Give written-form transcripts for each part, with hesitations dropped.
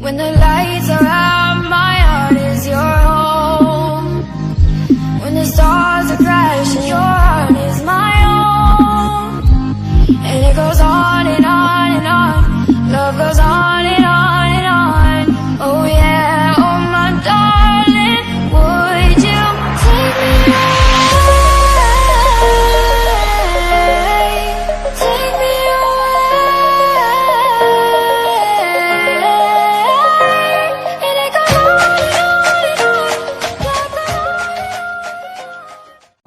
When the lights are out, my heart is your home. When the stars are crashing, your heart is my own. And it goes on and on and on. Love goes on and on and on. Oh yeah, oh my darling, would you take me away? Take me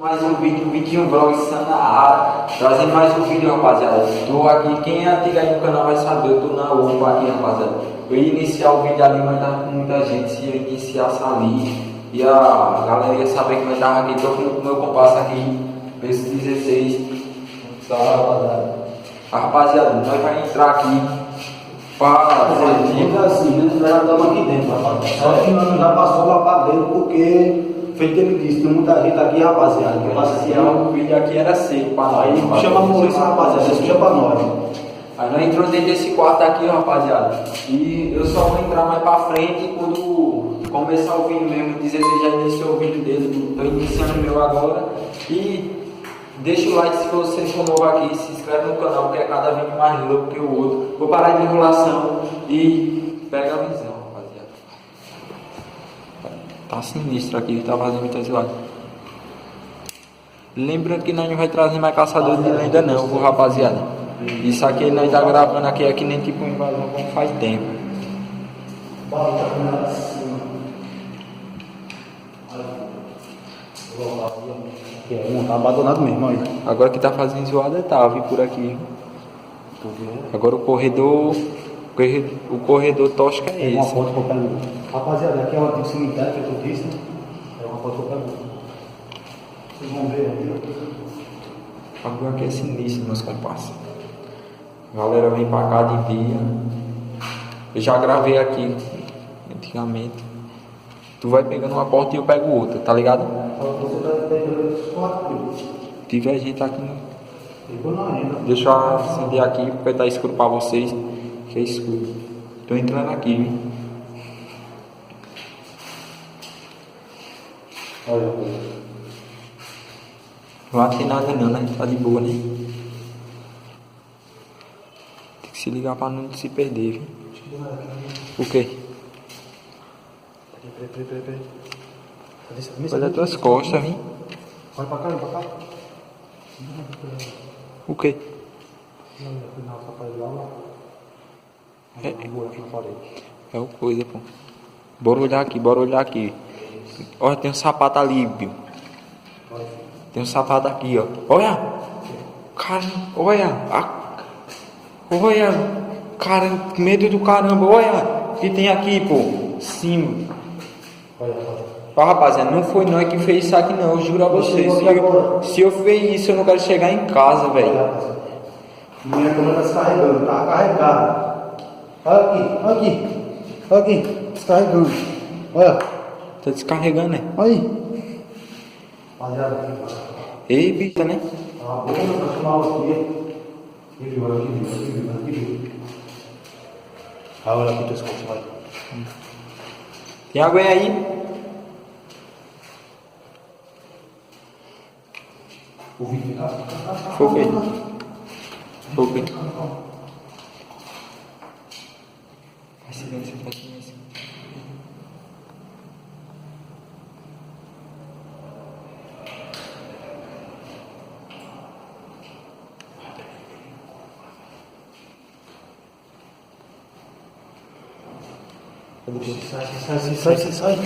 Mais um vídeo, Vitinho Vlog está na área, trazendo mais um vídeo, rapaziada. Tô aqui, quem é antigo aí no canal vai saber, eu tô na UPA aqui, rapaziada. Eu ia iniciar o vídeo ali, mas tava com muita gente, se eu iniciasse ali, e a galera ia saber que nós tava aqui, tô com o meu compasso aqui, esse 16. Rapaziada. Rapaziada, nós vai entrar aqui para Fica assim, né? Nós já estamos aqui dentro, rapaziada. Só que nós já passou lá para dentro, porque, feito que ele disse, tem muita gente aqui, rapaziada. Que passa assim, o vídeo aqui era seco para nós. Aí chama a polícia, rapaziada, você chama para nós. Aí nós entramos dentro desse quarto aqui, rapaziada. E eu só vou entrar mais pra frente quando começar o vídeo mesmo. Dizer que já iniciou o vídeo dele. Tô iniciando o meu agora. E deixa o like se você for novo aqui. Se inscreve no canal, porque é cada vídeo mais louco que o outro. Vou parar de enrolação e pega a visão, rapaziada. Tá sinistro aqui, tá fazendo muitas lives. Lembrando que nós não vai trazer mais caçador de lenda não, viu, rapaziada. Isso aqui nós tá gravando aqui é que nem tipo invasão como faz tempo. Não tá abandonado mesmo, olha. Agora que tá fazendo zoada tá, vi por aqui. Agora o corredor tosca é Uma esse. foto que eu pego. Rapaziada, aqui é o antigo cemitério que eu disse, né? É uma foto que eu pego. Vocês vão ver ali. Agora aqui é sinistro, meus compassos. A galera vem pra cá de dia. Eu já gravei aqui antigamente. Tu vai pegando uma porta e eu pego outra, tá ligado? Você tá pegando os quatro. Tiver gente aqui no... Ficou na arena. Deixa eu acender aqui porque tá escuro pra vocês. Que é escuro. Tô entrando aqui, viu? Olha. Lá não tem nada não, né? Tá de boa, né? Tem que se ligar pra não se perder, viu? O quê? Peraí. Olha as tuas costas, viu? Olha pra cá, olha pra cá. O quê? É o coisa, pô. Bora olhar aqui. Olha, tem um sapato ali, Bill. Tem um sapato aqui, ó. Olha! Cara, olha! Olha! Cara, medo do caramba, olha! O que tem aqui, pô? Sim. Ó, rapaziada, não foi nós que fez isso aqui não, eu juro a vocês. Se eu fiz isso, eu não quero chegar em casa, velho. Minha câmera tá descarregando, tá carregada. Olha aqui, descarregando. Olha. Tá descarregando, né? Olha aí. Rapaziada, aqui. Ei, bicha, né? Ah, vou chamar aqui. Aqui. Ah, olha aqui, teus costas, vai. Tem água aí? O vídeo tá. Foguei. Vai silêncio, vai silêncio. Sai.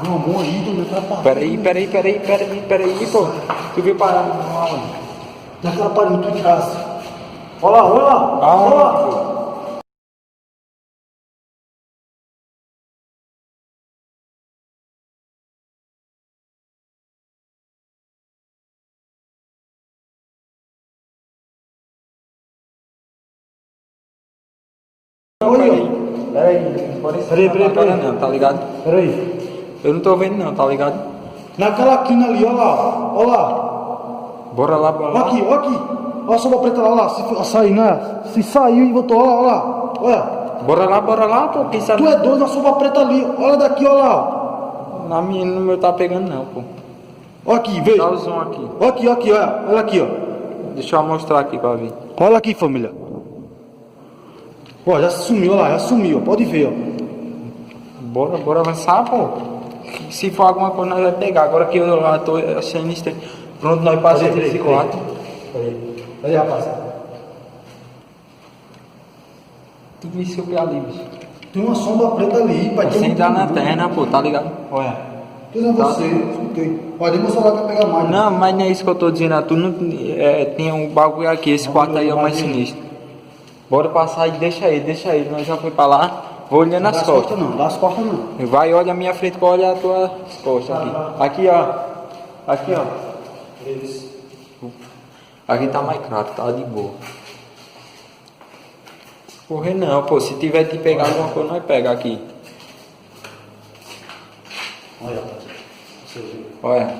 Viu uma mão aí, não me atrapalha. Peraí, pô. Tu viu parar onde? Não atrapalha muito de casa. Olha lá. Peraí. Não, tá ligado? Peraí. Eu não tô vendo não, tá ligado? Naquela quina ali, olha lá. Bora lá. Olha aqui. Olha a sombra preta lá. Se sair, né? Se saiu e botou, olha lá. Olha. Bora lá, pô. Quem sabe? Tu é doido, a sombra preta ali. Olha daqui, olha lá. Na minha, no meu tá pegando não, pô. Olha aqui, veja. Dá o zoom aqui. Olha aqui, olha. Olha aqui, ó. Deixa eu mostrar aqui pra ver. Olha aqui, família. Ó, já sumiu, olha lá, já sumiu, ó. Pode ver, ó. Bora avançar, pô. Se for alguma coisa, nós vamos pegar. Agora que eu já tô achando estranho. Pronto, nós passamos esse quarto. Aí, rapaz. Tu viu isso que ali, bicho? Tem uma sombra preta ali, pai. Sem entrar na lanterna, pô, tá ligado? Olha. Tudo é você, escutei. Olha, meu celular quer pegar mais. Não, mas não é isso que eu tô dizendo. Tu não, tem um bagulho aqui. Esse quarto aí é o mais sinistro. Bora passar e deixa ele. Nós já foi pra lá. Vou olhando as costas. Não, dá as costas não. Vai, olha a minha frente, olha as tuas costas aqui. Aqui, ó. Aqui, ó. Aqui tá mais claro, tá de boa. Correr não, pô. Se tiver de pegar alguma coisa, nós pega aqui. Olha.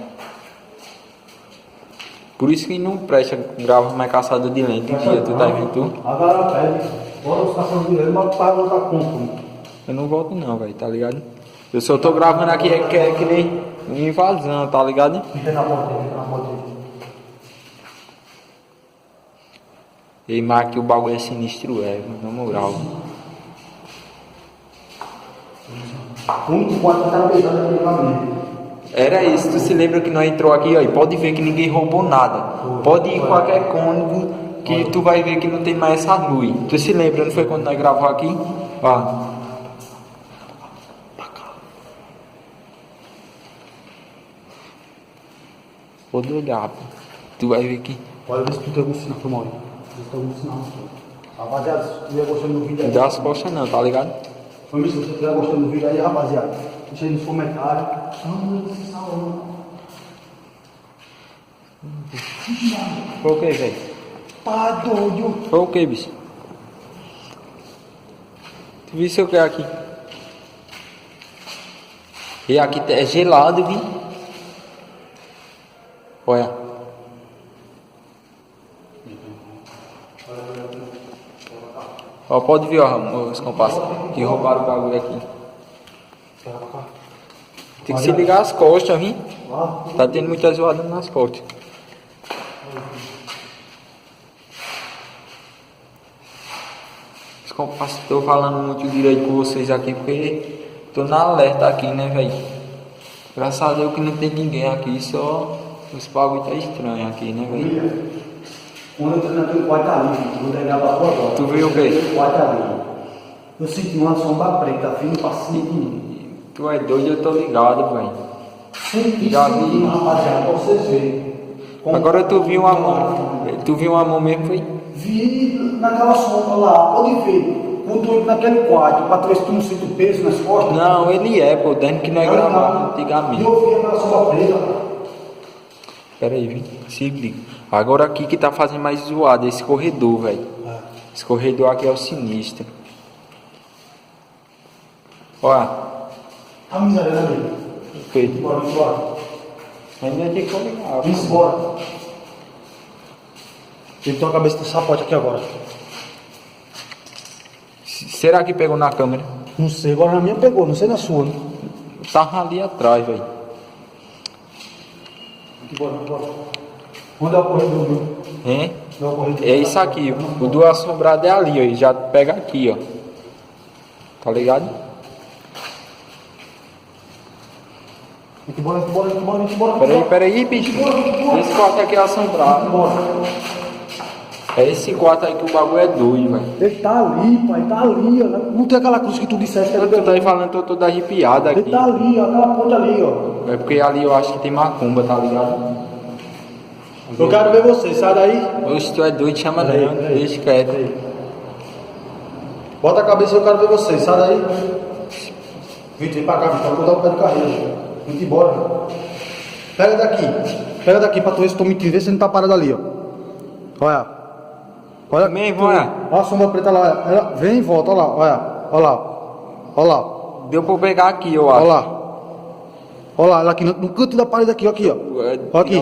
Por isso que não presta grava mais caçada de lente do dia, tu tá vendo tu? Agora pede. Bora os caçadores de lente, mas para voltar com. Eu não volto não, velho, tá ligado? Eu só tô gravando aqui, que nem uma invasão, tá ligado? Fica na porta. E mas aqui o bagulho é sinistro, na moral. O único quarto que tá pesado é aquele caminho. Era isso, tu se lembra que nós entrou aqui, ó, e pode ver que ninguém roubou nada. Pode ir em qualquer cômodo que tu vai ver que não tem mais essa luz. Tu se lembra, não foi quando nós gravamos aqui? Ó. Pode olhar, pô. Tu vai ver que. Olha, vê se tu tem algum sinal, Mauro. Vê se tem algum sinal. Rapaziada, se tu estiver gostando do vídeo aí. Não dá as costas não, tá ligado? Família, se você estiver gostando do vídeo aí, rapaziada, deixa aí nos comentários. Não, esse salão. Foi o que, velho? Tá doido. Foi o que, bicho? Tu viu o que aqui? E aqui é gelado, viu? Olha. Ó, pode ver, ó, os compassos que roubaram o bagulho aqui. Tem que se ligar as costas, viu? Tá tendo muita zoada nas costas. Os compassos, tô falando muito direito com vocês aqui porque tô na alerta aqui, né, velho? Graças a Deus que não tem ninguém aqui, só os bagulho tá estranho aqui, né, velho? Quando eu entrei naquele quarto ali, vou entregar pra tua avó. Tu viu o quê? Naquele quarto ali. Eu senti uma sombra preta vindo pra cima de mim. Tu é doido, eu tô ligado, velho. Senti, Já vi. rapaziada, pra vocês verem. Agora tu viu uma mão. Tu viu uma mão mesmo, foi? Vi naquela sombra lá, pode ver. Quando tu entra naquele quarto, pra tu ver se tu não sente o peso nas costas. Não, ele é, pô, dando que nós gravamos E antigamente. eu vi aquela sombra preta. Pera aí, viu? Se liga. Agora aqui que tá fazendo mais zoado, esse corredor, velho. Esse corredor aqui é o sinistro. Olha. A miséria dele. Feito. Bora, bora. Ainda tem que olhar. Vamos embora. Ele tem uma cabeça de sapote aqui agora. Será que pegou na câmera? Não sei, agora na minha pegou, não sei na sua. Né? Tava ali atrás, velho. Bora. Onde é o corredor, viu? Hein? Onde é o corredor? É isso aqui, o do assombrado é ali, ó. E já pega aqui, ó. Tá ligado? Bora. Pera aí, bicho. Esse quarto aqui é assombrado. É esse quarto aí que o bagulho é doido, velho. Ele tá ali, pai, tá ali, ó. Não tem aquela cruz que tu disseste que Tu tá aí falando, tô todo arrepiado aqui. Ele tá ali, ó, aquela ponte ali, ó. É porque ali eu acho que tem macumba, tá ligado? Eu quero ver você, sai daí. Oxe, tu é doido, chama Peraí, não. peraí. Deixa quieto. Bota a cabeça, eu quero ver você, sai daí. Vitor, vem pra cá, Vitor, vou dar o pé de carreira. Vem embora. Pega daqui pra tu ver se tô mentindo, vê se não tá parado ali, ó. Olha. Mesmo, olha. Olha a sombra preta lá. Ela vem e volta, olha lá, olha lá. Deu pra eu pegar aqui, eu acho. Olha lá. Olha lá, ela aqui no canto da parede aqui, ó. Aqui, ó. Olha aqui.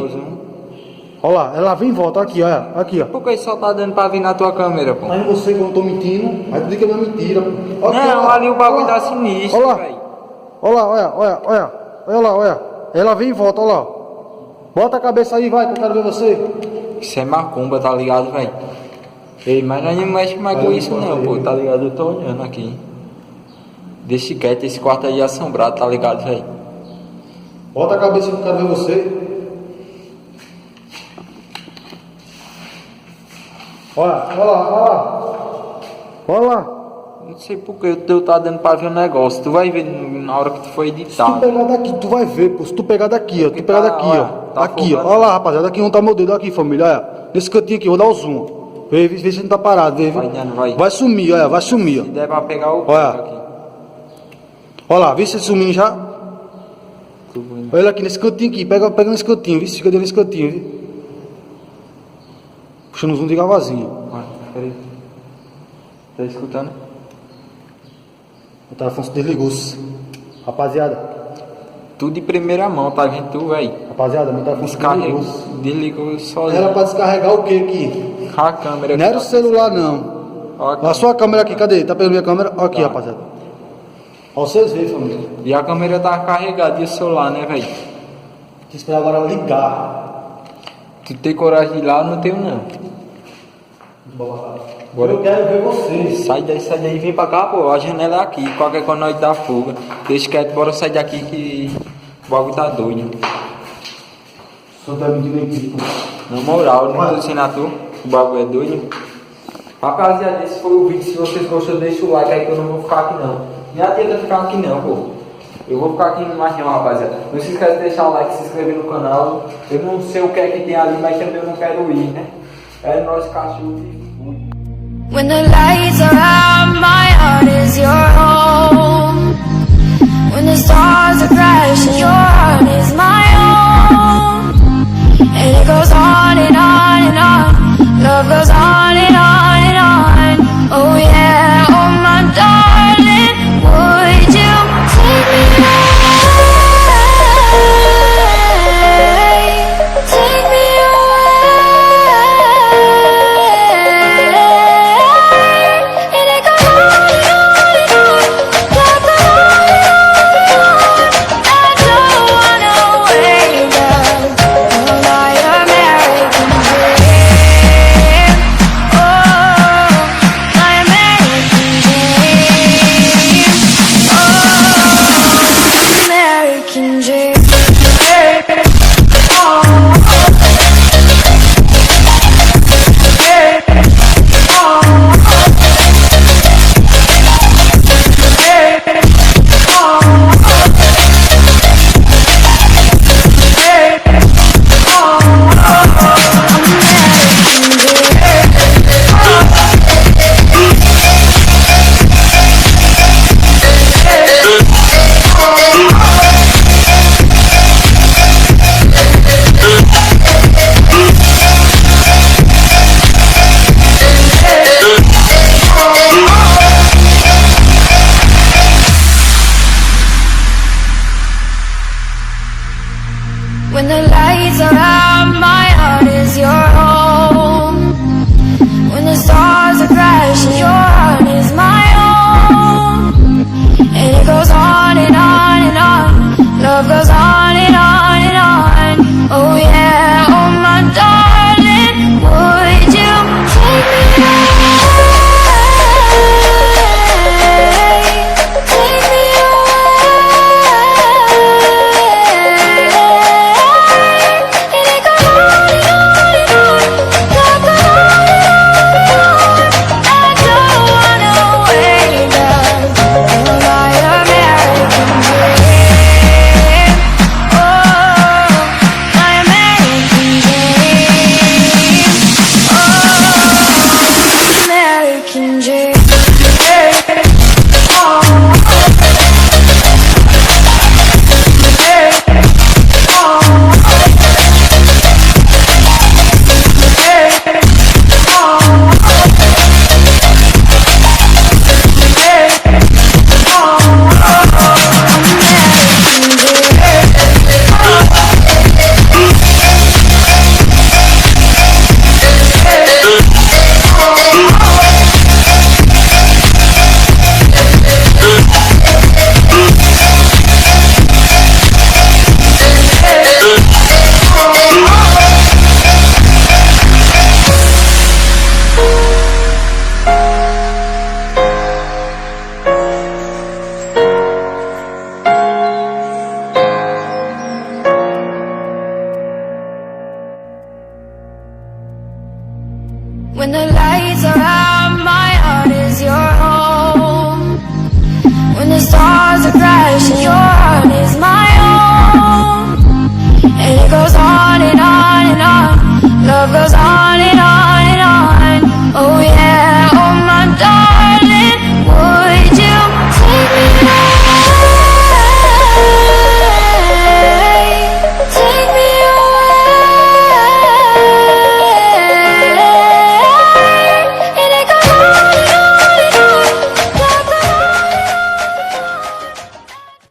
Olha lá, ela vem e volta, aqui, olha, aqui, ó. Por que só tá dando pra vir na tua câmera, pô? Aí você, quando eu tô mentindo, aí tu diz que é uma mentira, pô. Não, ali o bagulho tá sinistro, Olha lá. velho. Olha lá, olha lá, olha. Ela vem e volta, olha lá. Bota a cabeça aí, vai, que eu quero ver você. Isso é macumba, tá ligado, velho? Ei, mas nós não mexe mais com isso não, pô, tá ligado? Eu tô olhando aqui. Deixa quieto, esse quarto aí é assombrado, tá ligado, velho? Bota a cabeça que eu quero ver você. Olha lá. Olha lá. Não sei porque o teu tá dando pra ver um negócio. Tu vai ver na hora que tu for Se tu editar. pegar daqui, tu vai ver, pô. Se tu pegar daqui, ó. Tu Porque pegar tá, daqui, olha, ó. tá Aqui, ó. focando. Olha lá, rapaziada. Aqui onde tá meu dedo. Aqui, família. Olha. Nesse cantinho aqui, vou dar o zoom. Vê se não tá parado. Vê. Vai dando, vai. Vai sumir, olha. Vai sumir, Se ó. der pra pegar o Olha. aqui. Olha lá, vê se sumindo já. Tu vai- Olha aqui nesse cantinho aqui. Pega nesse cantinho, vê se fica dentro nesse cantinho, viu? Puxando o zoom de vazio. Vai, peraí. Tá escutando? O telefone se desligou-se. Rapaziada, Tudo de primeira mão, tá vendo tu, velho? rapaziada, meu telefone se Descarregou, desligou-se. desligou Era sozinho. pra descarregar o que aqui? A câmera Não era o aqui, celular, não. ó. Ó A aqui. sua câmera aqui, cadê? Tá pegando minha câmera? Ó aqui, Tá. rapaziada. Ó, vocês verem, família. E a câmera tá carregada e o celular, né, velho? Tem que esperar agora ela ligar. Tu tem coragem de ir lá? Eu não tenho, não. Bora. Eu quero ver vocês. Sai daí, vem pra cá, pô. A janela é aqui. Qualquer coisa nós dá fuga. Deixa quieto, bora sair daqui que o bagulho tá doido. Só tá mentindo aqui, pô. Na moral, não tô dizendo a tu. O bagulho é doido. Rapaziada, esse foi o vídeo. Se vocês gostaram, deixa o like aí que eu não vou ficar aqui não. Nem adianta ficar aqui não, pô. Eu vou ficar aqui mais não, rapaziada. Não se esqueça de deixar o like, se inscrever no canal. Eu não sei o que é que tem ali, mas também eu não quero ir, né? É nós cachorro e fui. When the lights are out, my heart is your home. When the stars are crashing, your heart is my own. And it goes on and on and on. Love goes on and on and on. Oh yeah, oh my darling, would you take me away? Take me and it goes on and on and on. Love goes on and on and on. I don't wanna wake up on my American dream. Oh, my American dream. Oh, American dream. When the lights are out, my heart is your home. When the stars are crashing, your heart is my own. And it goes on and on and on. Love goes on and on and on. Oh yeah, oh my darling, would you take me away? Take me away. And it goes on and on and on. Love goes on and on and on. I don't wanna wake up on my American dream. When the stars are crashing, your heart is my own. And it goes on and on and on. Love goes on and on.